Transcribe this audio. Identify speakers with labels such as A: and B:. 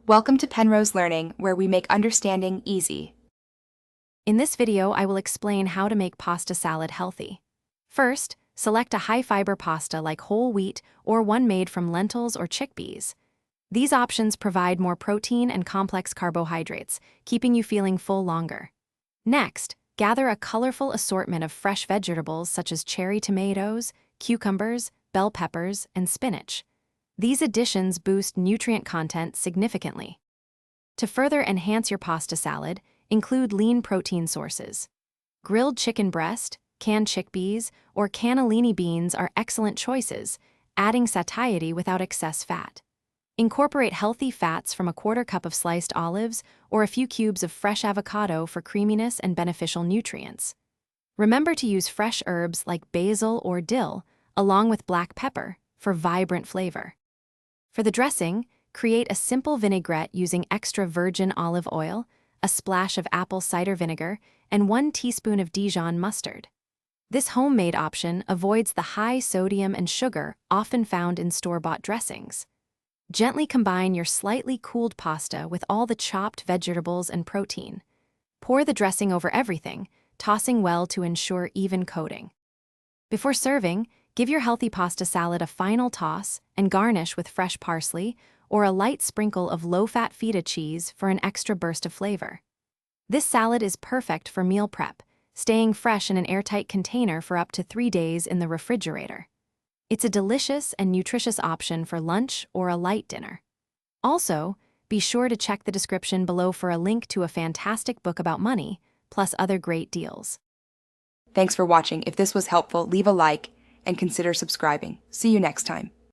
A: Welcome to Penrose Learning, where we make understanding easy.
B: In this video, I will explain how to make pasta salad healthy. First, select a high-fiber pasta like whole wheat or one made from lentils or chickpeas. These options provide more protein and complex carbohydrates, keeping you feeling full longer. Next, gather a colorful assortment of fresh vegetables such as cherry tomatoes, cucumbers, bell peppers, and spinach. These additions boost nutrient content significantly. To further enhance your pasta salad, include lean protein sources. Grilled chicken breast, canned chickpeas, or cannellini beans are excellent choices, adding satiety without excess fat. Incorporate healthy fats from a quarter cup of sliced olives or a few cubes of fresh avocado for creaminess and beneficial nutrients. Remember to use fresh herbs like basil or dill, along with black pepper, for vibrant flavor. For the dressing, create a simple vinaigrette using extra virgin olive oil, a splash of apple cider vinegar, and 1 teaspoon of Dijon mustard. This homemade option avoids the high sodium and sugar often found in store-bought dressings. Gently combine your slightly cooled pasta with all the chopped vegetables and protein. Pour the dressing over everything, tossing well to ensure even coating. Before serving, give your healthy pasta salad a final toss and garnish with fresh parsley or a light sprinkle of low-fat feta cheese for an extra burst of flavor. This salad is perfect for meal prep, staying fresh in an airtight container for up to 3 days in the refrigerator. It's a delicious and nutritious option for lunch or a light dinner. Also, be sure to check the description below for a link to a fantastic book about money, plus other great deals.
A: Thanks for watching. If this was helpful, leave a like and consider subscribing. See you next time.